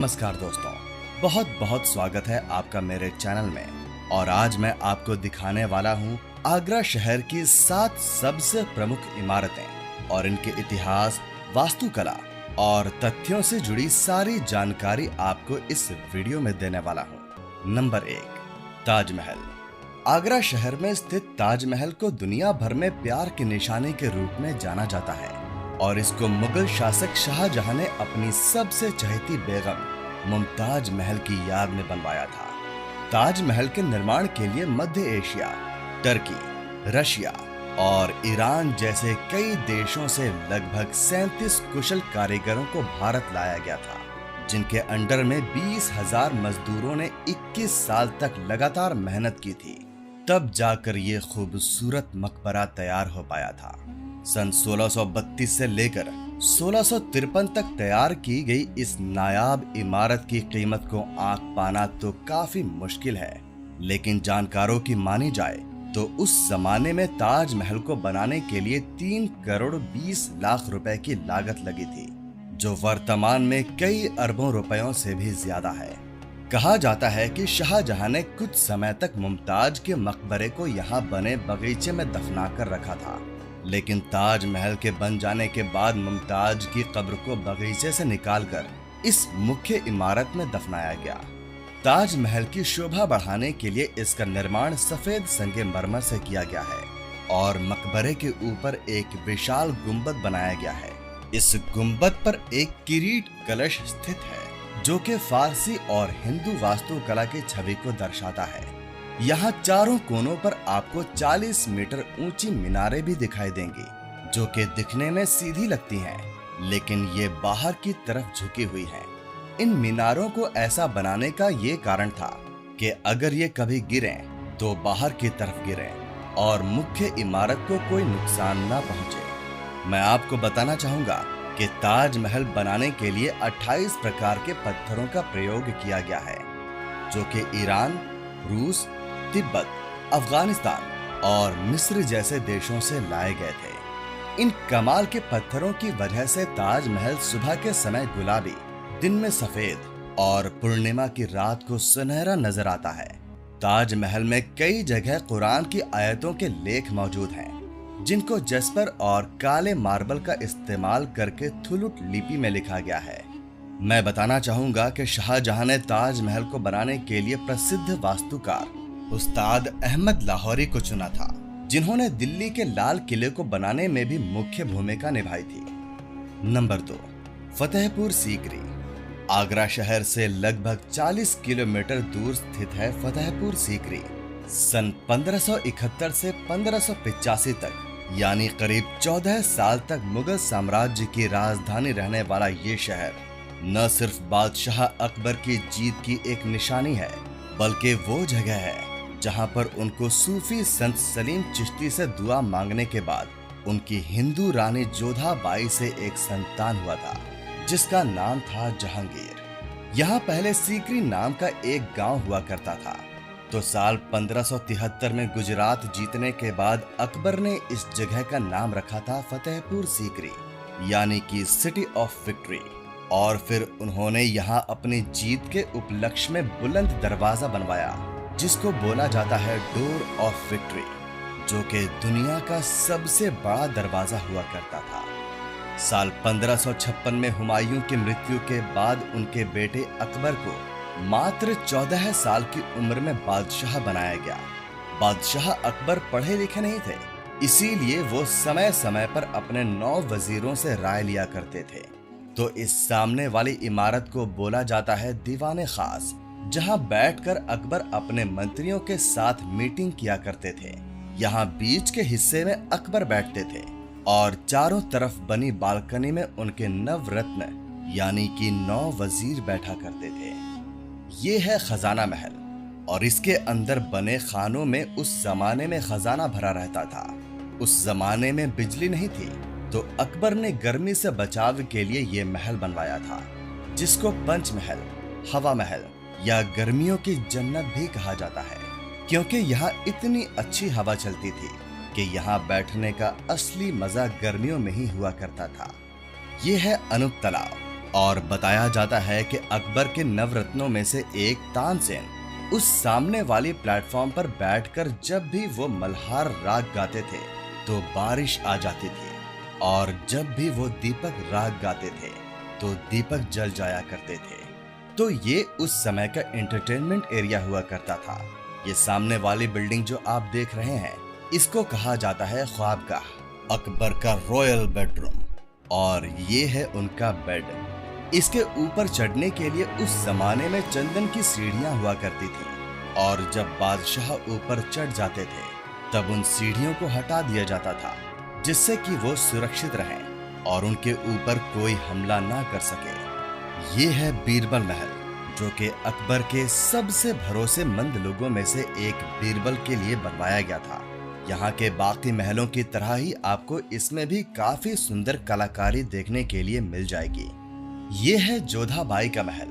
नमस्कार दोस्तों, बहुत बहुत स्वागत है आपका मेरे चैनल में। और आज मैं आपको दिखाने वाला हूँ आगरा शहर की 7 सबसे प्रमुख इमारतें और इनके इतिहास, वास्तुकला और तथ्यों से जुड़ी सारी जानकारी आपको इस वीडियो में देने वाला हूँ। नंबर 1, ताजमहल। आगरा शहर में स्थित ताजमहल को दुनिया भर में प्यार की निशानी के रूप में जाना जाता है और इसको मुगल शासक शाहजहां ने अपनी सबसे चहेती बेगम मुमताज महल की याद में बनवाया था। ताजमहल के निर्माण के लिए मध्य एशिया, टर्की, रशिया और ईरान जैसे कई देशों से लगभग 37 कुशल कारीगरों को भारत लाया गया था, जिनके अंडर में 20,000 मजदूरों ने 21 साल तक लगातार मेहनत की थी। तब जाकर ये खूबसूरत मकबरा तैयार हो पाया था। सन 1632 से लेकर 1653 तक तैयार की गई इस नायाब इमारत की कीमत को आंक पाना तो काफी मुश्किल है, लेकिन जानकारों की मानी जाए तो उस जमाने में ताजमहल को बनाने के लिए 3 करोड़ 20 लाख रुपए की लागत लगी थी, जो वर्तमान में कई अरबों रुपयों से भी ज्यादा है। कहा जाता है कि शाहजहां ने कुछ समय तक मुमताज के मकबरे को यहाँ बने बगीचे में दफना कर रखा था, लेकिन ताजमहल के बन जाने के बाद मुमताज की कब्र को बगीचे से निकालकर इस मुख्य इमारत में दफनाया गया। ताजमहल की शोभा बढ़ाने के लिए इसका निर्माण सफेद संगमरमर से किया गया है और मकबरे के ऊपर एक विशाल गुंबद बनाया गया है। इस गुंबद पर एक किरीट कलश स्थित है, जो कि फारसी और हिंदू वास्तुकला की छवि को दर्शाता है। यहाँ चारों कोनों पर आपको 40 मीटर ऊंची मीनारें भी दिखाई देंगी, जो कि दिखने में सीधी लगती हैं, लेकिन ये बाहर की तरफ झुकी हुई हैं। इन मीनारों को ऐसा बनाने का ये कारण था कि अगर ये कभी गिरें तो बाहर की तरफ गिरें और मुख्य इमारत को कोई नुकसान न पहुंचे। मैं आपको बताना चाहूंगा कि ताजमहल बनाने के लिए 28 प्रकार के पत्थरों का प्रयोग किया गया है, जो कि ईरान, रूस, तिब्बत, अफगानिस्तान और मिस्र जैसे देशों से लाए गए थे। इन कमाल के पत्थरों की वजह से ताजमहल सुबह के समय गुलाबी, दिन में सफेद और पूर्णिमा की रात को सुनहरा नजर आता है। ताजमहल में कई जगह कुरान की आयतों के लेख मौजूद हैं, जिनको जस्पर और काले मार्बल का इस्तेमाल करके थुलुट लिपि में लिखा गया है। मैं बताना चाहूंगा कि शाहजहां ने ताजमहल को बनाने के लिए प्रसिद्ध वास्तुकार उस्ताद अहमद लाहौरी को चुना था, जिन्होंने दिल्ली के लाल किले को बनाने में भी मुख्य भूमिका निभाई थी। नंबर 2, फतेहपुर सीकरी। आगरा शहर से लगभग 40 किलोमीटर दूर स्थित है फतेहपुर सीकरी। सन 1571 से 1585 तक, यानी करीब 14 साल तक मुगल साम्राज्य की राजधानी रहने वाला ये शहर न सिर्फ बादशाह अकबर की जीत की एक निशानी है, बल्कि वो जगह है जहां पर उनको सूफी संत सलीम चिश्ती से दुआ मांगने के बाद उनकी हिंदू रानी जोधा बाई से एक संतान हुआ था, जिसका नाम था जहांगीर। यहाँ पहले सीकरी नाम का एक गांव हुआ करता था, तो साल 1573 में गुजरात जीतने के बाद अकबर ने इस जगह का नाम रखा था फतेहपुर सीकरी, यानी कि सिटी ऑफ विक्ट्री। और फिर उन्होंने यहाँ अपनी जीत के उपलक्ष्य में बुलंद दरवाजा बनवाया, जिसको बोला जाता है डोर ऑफ विक्ट्री, जो कि दुनिया का सबसे बड़ा दरवाजा हुआ करता था। साल 1556 में हुमायूं की मृत्यु के बाद उनके बेटे अकबर को मात्र 14 साल की उम्र में बादशाह बनाया गया। बादशाह अकबर पढ़े लिखे नहीं थे, इसीलिए वो समय समय पर अपने 9 वजीरों से राय लिया करते थे। तो इस सामने वाली इमारत को बोला जाता है दीवाने खास, जहां बैठकर अकबर अपने मंत्रियों के साथ मीटिंग किया करते थे। यहाँ बीच के हिस्से में अकबर बैठते थे और चारों तरफ बनी बालकनी में उनके नवरत्न यानी कि 9 वजीर बैठा करते थे। ये है खजाना महल, और इसके अंदर बने खानों में उस जमाने में खजाना भरा रहता था। उस जमाने में बिजली नहीं थी, तो अकबर ने गर्मी से बचाव के लिए ये महल बनवाया था, जिसको पंचमहल, हवा महल या गर्मियों की जन्नत भी कहा जाता है, क्योंकि यहाँ इतनी अच्छी हवा चलती थी कि यहाँ बैठने का असली मजा गर्मियों में ही हुआ करता था। ये है अनूप तालाब, और बताया जाता है कि अकबर के नवरत्नों में से एक तानसेन उस सामने वाली प्लेटफॉर्म पर बैठकर जब भी वो मल्हार राग गाते थे तो बारिश आ जाती थी, और जब भी वो दीपक राग गाते थे तो दीपक जल जाया करते थे। तो ये उस समय का एंटरटेनमेंट एरिया हुआ करता था। ये सामने वाली बिल्डिंग जो आप देख रहे हैं, इसको कहा जाता है ख्वाबगाह, अकबर का रॉयल बेडरूम, और ये है उनका बेड। इसके ऊपर चढ़ने के लिए उस जमाने में चंदन की सीढ़ियां हुआ करती थी, और जब बादशाह ऊपर चढ़ जाते थे तब उन सीढ़ियों को हटा दिया जाता था, जिससे कि वो सुरक्षित रहें और उनके ऊपर कोई हमला ना कर सके। ये है बीरबल महल, जो कि अकबर के सबसे भरोसेमंद लोगों में से एक बीरबल के लिए बनवाया गया था। यहाँ के बाकी महलों की तरह ही आपको इसमें भी काफी सुंदर कलाकारी देखने के लिए मिल जाएगी। ये है जोधाबाई का महल,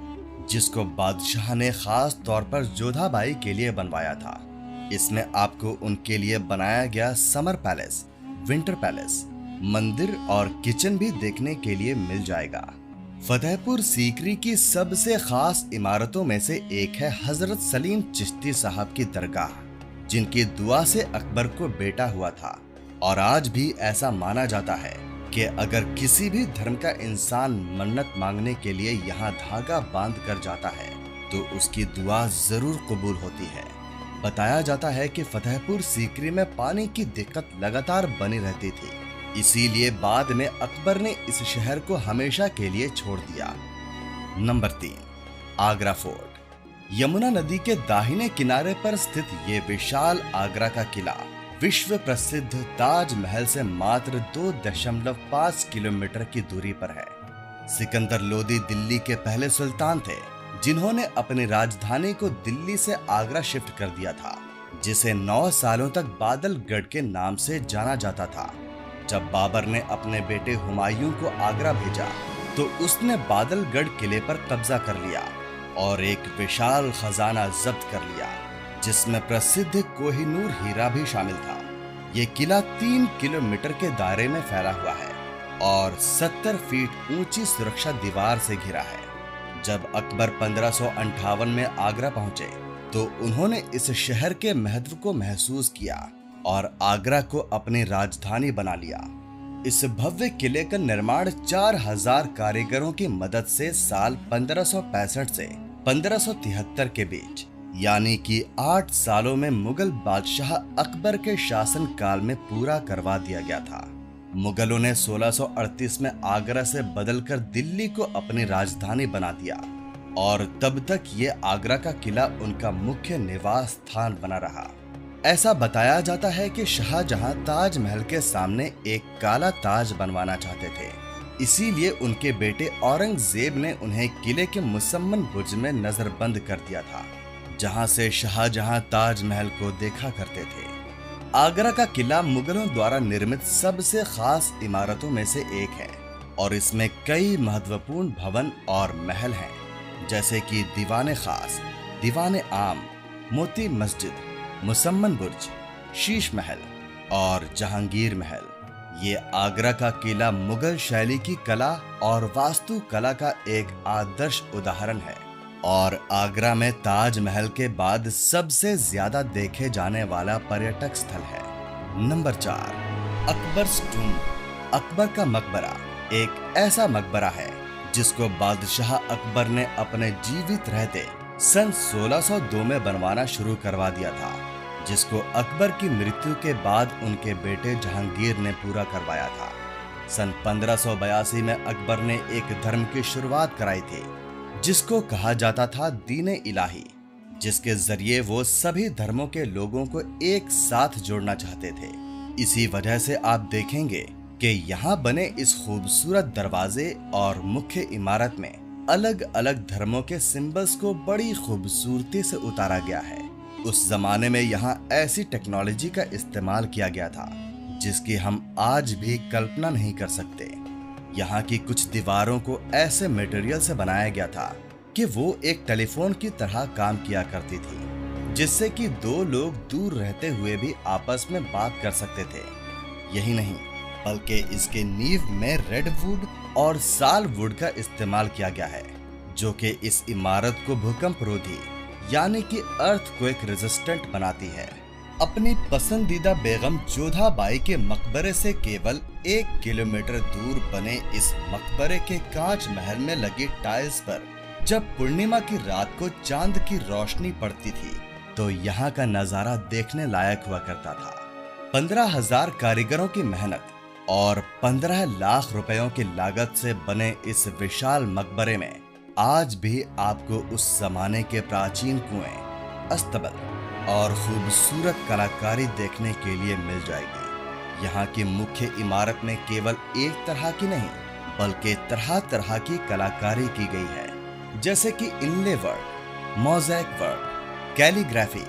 जिसको बादशाह ने खास तौर पर जोधाबाई के लिए बनवाया था। इसमें आपको उनके लिए बनाया गया समर पैलेस, विंटर पैलेस, मंदिर और किचन भी देखने के लिए मिल जाएगा। फतेहपुर सीकरी की सबसे खास इमारतों में से एक है हजरत सलीम चिश्ती साहब की दरगाह, जिनकी दुआ से अकबर को बेटा हुआ था। और आज भी ऐसा माना जाता है कि अगर किसी भी धर्म का इंसान मन्नत मांगने के लिए यहाँ धागा बांध कर जाता है तो उसकी दुआ जरूर कबूल होती है। बताया जाता है कि फतेहपुर सीकरी में पानी की दिक्कत लगातार बनी रहती थी, इसीलिए बाद में अकबर ने इस शहर को हमेशा के लिए छोड़ दिया। Number 3, Agra fort. यमुना नदी के दाहिने किनारे पर स्थित ये विशाल आगरा का किला विश्व प्रसिद्ध ताजमहल से मात्र 2.5 किलोमीटर की दूरी पर है। सिकंदर लोदी दिल्ली के पहले सुल्तान थे, जिन्होंने अपनी राजधानी को दिल्ली से आगरा शिफ्ट कर दिया था, जिसे 9 सालों तक बादलगढ़ के नाम से जाना जाता था। जब बाबर ने अपने बेटे हुमायूं को आगरा भेजा तो उसने बादलगढ़ किले पर कब्जा कर लिया और एक विशाल खजाना जब्त कर लिया, जिसमें प्रसिद्ध कोहिनूर हीरा भी शामिल था। ये किला 3 किलोमीटर के दायरे में फैला हुआ है और 70 फीट ऊंची सुरक्षा दीवार से घिरा है। जब अकबर 1558 में आगरा पहुंचे तो उन्होंने इस शहर के महत्व को महसूस किया और आगरा को अपनी राजधानी बना लिया। इस भव्य किले का निर्माण 4000 कारीगरों की मदद से साल 1565 से 1573 के बीच, यानी कि 8 सालों में मुगल बादशाह अकबर के शासन काल में पूरा करवा दिया गया था। मुगलों ने 1638 में आगरा से बदलकर दिल्ली को अपनी राजधानी बना दिया और तब तक ये आगरा का किला उनका मुख्य निवास स्थान बना रहा। ऐसा बताया जाता है कि शाहजहां ताजमहल के सामने एक काला ताज बनवाना चाहते थे, इसीलिए उनके बेटे औरंगजेब ने उन्हें किले के मुसम्मन बुर्ज में नजरबंद कर दिया था, जहां से शाहजहां ताजमहल को देखा करते थे। आगरा का किला मुगलों द्वारा निर्मित सबसे खास इमारतों में से एक है और इसमें कई महत्वपूर्ण भवन और महल हैं, जैसे कि दीवाने खास, दीवाने आम, मोती मस्जिद, मुसम्मन बुर्ज, शीश महल और जहांगीर महल। ये आगरा का किला मुगल शैली की कला और वास्तु कला का एक आदर्श उदाहरण है और आगरा में ताजमहल के बाद सबसे ज्यादा देखे जाने वाला पर्यटक स्थल है। Number 4, Akbar's tomb. अकबर का मकबरा एक ऐसा मकबरा है जिसको बादशाह अकबर ने अपने जीवित रहते सन 1602 में बनवाना शुरू करवा दिया था, जिसको अकबर की मृत्यु के बाद उनके बेटे जहांगीर ने पूरा करवाया था। सन 1582 में अकबर ने एक धर्म की शुरुआत कराई थी, जिसको कहा जाता था दीन इलाही, जिसके जरिए वो सभी धर्मों के लोगों को एक साथ जोड़ना चाहते थे। इसी वजह से आप देखेंगे कि यहाँ बने इस खूबसूरत दरवाजे और मुख्य इमारत में अलग अलग धर्मों के सिंबल्स को बड़ी खूबसूरती से उतारा गया है। उस जमाने में यहाँ ऐसी टेक्नोलॉजी का इस्तेमाल किया गया था जिसकी हम आज भी कल्पना नहीं कर सकते। यहाँ की कुछ दीवारों को ऐसे मटेरियल से बनाया गया था कि वो एक टेलीफोन की तरह काम किया करती थी, जिससे कि दो लोग दूर रहते हुए भी आपस में बात कर सकते थे। यही नहीं, बल्कि इसके नींव में रेडवुड और सालवुड का इस्तेमाल किया गया है, जो कि इस इमारत को भूकंप रोधी यानी कि अर्थक्वेक रेजिस्टेंट बनाती है। अपनी पसंदीदा बेगम जोधाबाई के मकबरे से केवल 1 किलोमीटर दूर बने इस मकबरे के कांच महल में लगी टाइल्स पर जब पूर्णिमा की रात को चांद की रोशनी पड़ती थी तो यहाँ का नजारा देखने लायक हुआ करता था। 15,000 कारीगरों की मेहनत और 15 लाख रुपयों की लागत से बने इस विशाल मकबरे में आज भी आपको उस जमाने के प्राचीन कुएं, अस्तबल और खूबसूरत कलाकारी देखने के लिए मिल जाएगी। यहाँ की मुख्य इमारत में केवल एक तरह की नहीं बल्कि तरह तरह की कलाकारी की गई है, जैसे कि इनले वर्क, मोज़ेक वर्क, कैलीग्राफी,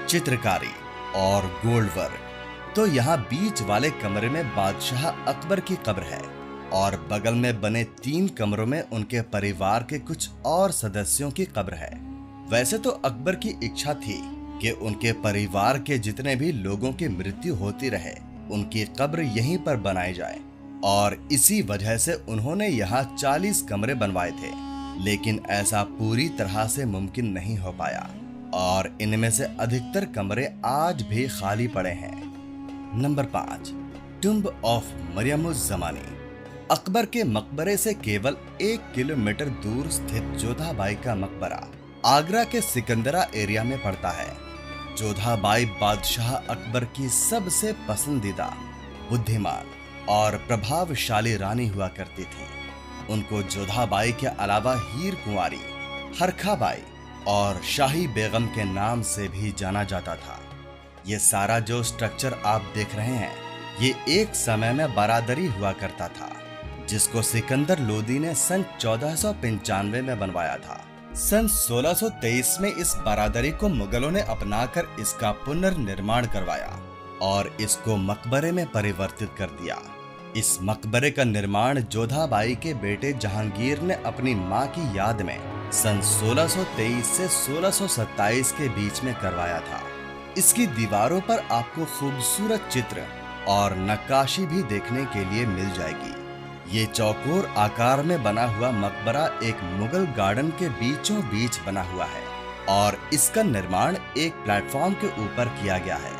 चित्रकारी और गोल्ड वर्क। तो यहाँ बीच वाले कमरे में बादशाह अकबर की कब्र है और बगल में बने 3 कमरों में उनके परिवार के कुछ और सदस्यों की कब्र है। वैसे तो अकबर की इच्छा थी कि उनके परिवार के जितने भी लोगों की मृत्यु होती रहे उनकी कब्र यहीं पर बनाई जाए और इसी वजह से उन्होंने यहाँ 40 कमरे बनवाए थे, लेकिन ऐसा पूरी तरह से मुमकिन नहीं हो पाया और इनमें से अधिकतर कमरे आज भी खाली पड़े हैं। Number 5, tomb of Mariam uz Zamani. Akbar के मकबरे से केवल 1 किलोमीटर दूर स्थित जोधाबाई का मकबरा आगरा के सिकंदरा एरिया में पड़ता है। जोधाबाई बादशाह अकबर की सबसे पसंदीदा, बुद्धिमान और प्रभावशाली रानी हुआ करती थी। उनको जोधाबाई के अलावा हीर कुंवारी, हरखाबाई और शाही बेगम के नाम से भी जाना जाता था। ये सारा जो स्ट्रक्चर आप देख रहे हैं ये एक समय में बारादरी हुआ करता था, जिसको सिकंदर लोदी ने सन 1495 में बनवाया था। सन 1623 में इस बारादरी को मुगलों ने अपनाकर इसका पुनर्निर्माण करवाया और इसको मकबरे में परिवर्तित कर दिया। इस मकबरे का निर्माण जोधाबाई के बेटे जहांगीर ने अपनी मां की याद में सन 1623 से 1627 के बीच में करवाया था। इसकी दीवारों पर आपको खूबसूरत चित्र और नक्काशी भी देखने के लिए मिल जाएगी। ये चौकोर आकार में बना हुआ मकबरा एक मुगल गार्डन के बीचों बीच बना हुआ है और इसका निर्माण एक प्लेटफॉर्म के ऊपर किया गया है।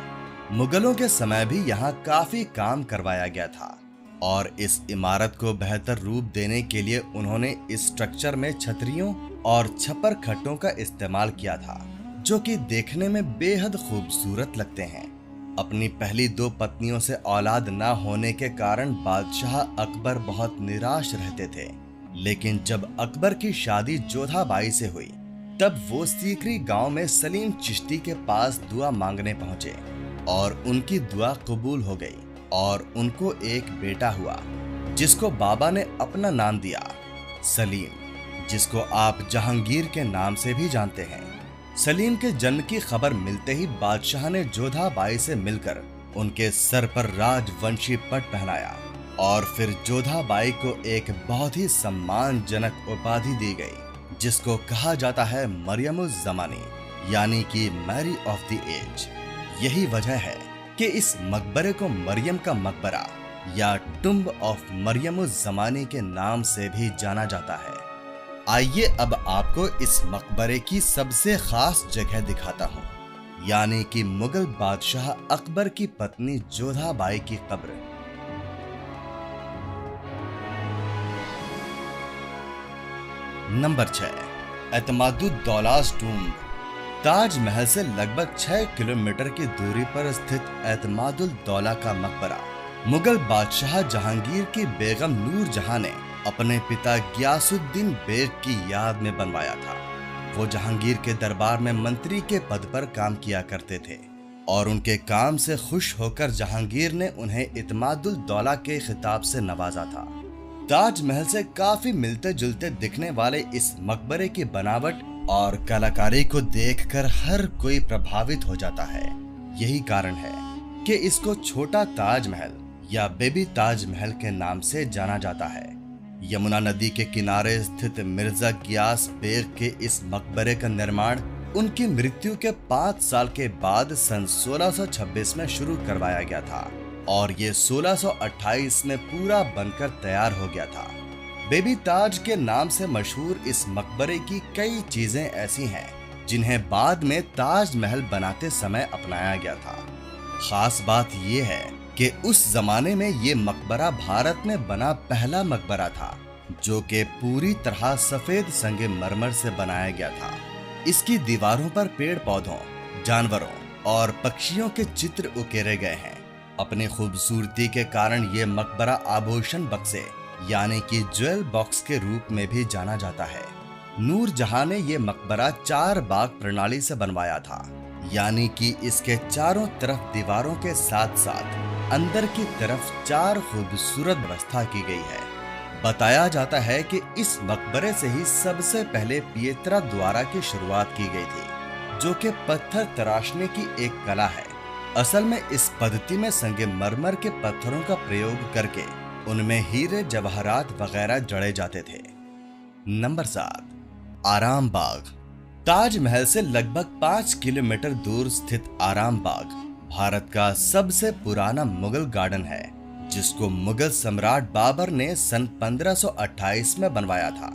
मुगलों के समय भी यहाँ काफी काम करवाया गया था और इस इमारत को बेहतर रूप देने के लिए उन्होंने इस स्ट्रक्चर में छतरियों और छपर खट्टों का इस्तेमाल किया था, जो कि देखने में बेहद खूबसूरत लगते हैं। अपनी पहली 2 पत्नियों से औलाद न होने के कारण बादशाह अकबर बहुत निराश रहते थे, लेकिन जब अकबर की शादी जोधाबाई से हुई तब वो सीकरी गांव में सलीम चिश्ती के पास दुआ मांगने पहुंचे और उनकी दुआ कबूल हो गई और उनको एक बेटा हुआ, जिसको बाबा ने अपना नाम दिया सलीम, जिसको आप जहांगीर के नाम से भी जानते हैं। सलीम के जन्म की खबर मिलते ही बादशाह ने जोधाबाई से मिलकर उनके सर पर राजवंशी पट पहनाया और फिर जोधाबाई को एक बहुत ही सम्मानजनक उपाधि दी गई, जिसको कहा जाता है मरियम-उज़-ज़मानी, यानी कि मैरी ऑफ द एज। यही वजह है कि इस मकबरे को मरियम का मकबरा या टुम्ब ऑफ मरियम-उज़-ज़मानी के नाम से भी जाना जाता है। आइए अब आपको इस मकबरे की सबसे खास जगह दिखाता हूँ, यानी कि मुगल बादशाह अकबर की पत्नी जोधाबाई की कब्र। Number 6, एतमादुद्दौला's tomb. ताजमहल से लगभग 6 किलोमीटर की दूरी पर स्थित एतमादुद्दौला का मकबरा मुगल बादशाह जहांगीर की बेगम नूरजहां ने अपने पिता गियासुद्दीन बेग की याद में बनवाया था। वो जहांगीर के दरबार में मंत्री के पद पर काम किया करते थे और उनके काम से खुश होकर जहांगीर ने उन्हें इत्मादुद्दौला के खिताब से नवाजा था। ताजमहल से काफी मिलते जुलते दिखने वाले इस मकबरे की बनावट और कलाकारी को देखकर हर कोई प्रभावित हो जाता है। यही कारण है कि इसको छोटा ताजमहल या बेबी ताजमहल के नाम से जाना जाता है। यमुना नदी के किनारे स्थित मिर्जा गियास बेग के इस मकबरे का निर्माण उनकी मृत्यु के 5 साल के बाद सन 1626 में शुरू करवाया गया था और ये 1628 में पूरा बनकर तैयार हो गया था। बेबी ताज के नाम से मशहूर इस मकबरे की कई चीजें ऐसी हैं जिन्हें बाद में ताजमहल बनाते समय अपनाया गया था। खास बात यह है कि उस जमाने में ये मकबरा भारत में बना पहला मकबरा था जो कि पूरी तरह सफेद संगमरमर से बनाया गया था। इसकी दीवारों पर पेड़ पौधों, जानवरों और पक्षियों के चित्र उकेरे गए हैं। अपनी खूबसूरती के कारण ये मकबरा आभूषण बक्से यानी कि ज्वेल बॉक्स के रूप में भी जाना जाता है। नूरजहां ने ये मकबरा 4 बाग प्रणाली से बनवाया था, यानी कि इसके चारों तरफ दीवारों के साथ साथ अंदर की तरफ 4 खूबसूरत व्यवस्था की गई है। बताया जाता है कि इस मकबरे से ही सबसे पहले पियत्रा द्वारा की शुरुआत की गई थी, जो कि पत्थर तराशने की एक कला है। असल में इस पद्धति में संगमरमर के पत्थरों का प्रयोग करके उनमें हीरे जवाहरात वगैरह जड़े जाते थे। नंबर 7, आराम बाग। ताजमहल से लगभग 5 किलोमीटर दूर स्थित आराम बाग भारत का सबसे पुराना मुगल गार्डन है, जिसको मुगल सम्राट बाबर ने सन 1528 में बनवाया था।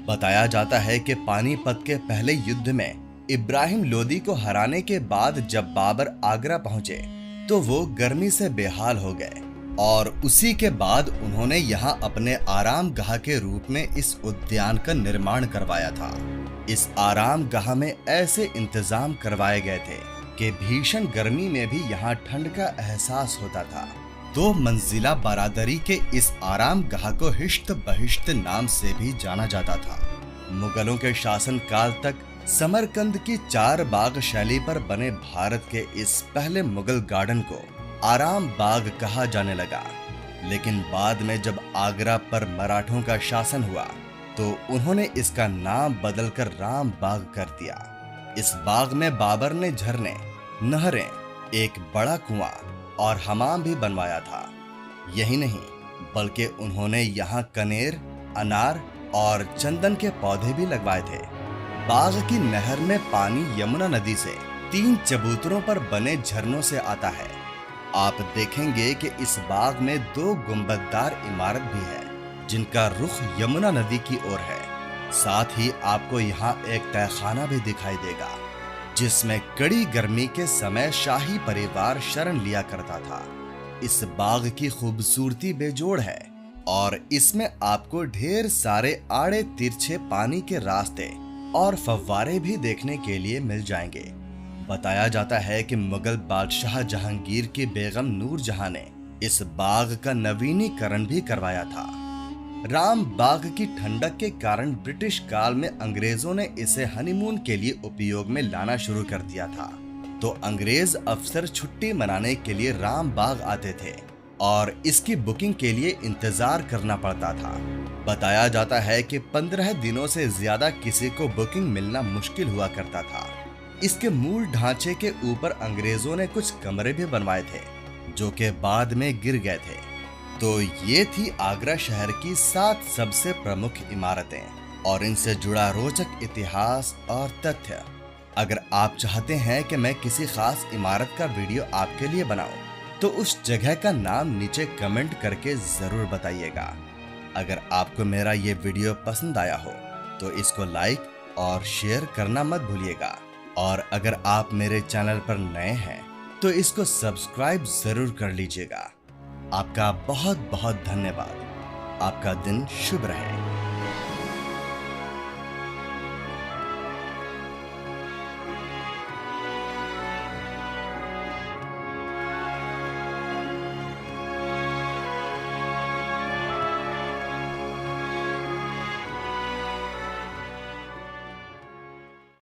बताया जाता है कि पानीपत के पहले युद्ध में इब्राहिम लोदी को हराने के बाद जब बाबर आगरा पहुंचे तो वो गर्मी से बेहाल हो गए और उसी के बाद उन्होंने यहाँ अपने आराम गाह के रूप में इस उद्यान का निर्माण करवाया था। इस आराम गाह में ऐसे इंतजाम करवाए गए थे कि भीषण गर्मी में भी यहाँ ठंड का एहसास होता था। 2 मंजिला बारादरी के इस आराम गाह को हिश्त बहिश्त नाम से भी जाना जाता था। मुगलों के शासन काल तक समरकंद की 4 बाग शैली पर बने भारत के इस पहले मुगल गार्डन को आराम बाग कहा जाने लगा, लेकिन बाद में जब आगरा पर मराठों का शासन हुआ तो उन्होंने इसका नाम बदलकर राम बाग कर दिया। इस बाग में बाबर ने झरने, नहरें, एक बड़ा कुआं और हमाम भी बनवाया था। यही नहीं बल्कि उन्होंने यहाँ कनेर, अनार और चंदन के पौधे भी लगवाए थे। बाग की नहर में पानी यमुना नदी से 3 चबूतरों पर बने झरनों से आता है। आप देखेंगे कि इस बाग में 2 गुंबददार इमारत भी है जिनका रुख यमुना नदी की ओर है। साथ ही आपको यहाँ एक तहखाना भी दिखाई देगा जिसमें कड़ी गर्मी के समय शाही परिवार शरण लिया करता था। इस बाग की खूबसूरती बेजोड़ है और इसमें आपको ढेर सारे आड़े तिरछे पानी के रास्ते और फव्वारे भी देखने के लिए मिल जाएंगे। बताया जाता है कि मुगल बादशाह जहांगीर की बेगम नूरजहां ने इस बाग का नवीनीकरण भी करवाया था। राम बाग की ठंडक के कारण ब्रिटिश काल में अंग्रेजों ने इसे हनीमून के लिए उपयोग में लाना शुरू कर दिया था, तो अंग्रेज अफसर छुट्टी मनाने के लिए राम बाग आते थे और इसकी बुकिंग के लिए इंतजार करना पड़ता था। बताया जाता है कि 15 दिनों से ज्यादा किसी को बुकिंग मिलना मुश्किल हुआ करता था। इसके मूल ढांचे के ऊपर अंग्रेजों ने कुछ कमरे भी बनवाए थे जो कि बाद में गिर गए थे। तो ये थी आगरा शहर की 7 सबसे प्रमुख इमारतें और इनसे जुड़ा रोचक इतिहास और तथ्य। अगर आप चाहते हैं कि मैं किसी खास इमारत का वीडियो आपके लिए बनाऊं, तो उस जगह का नाम नीचे कमेंट करके जरूर बताइएगा। अगर आपको मेरा ये वीडियो पसंद आया हो तो इसको लाइक और शेयर करना मत भूलिएगा, और अगर आप मेरे चैनल पर नए हैं तो इसको सब्सक्राइब जरूर कर लीजिएगा। आपका बहुत बहुत धन्यवाद। आपका दिन शुभ रहे।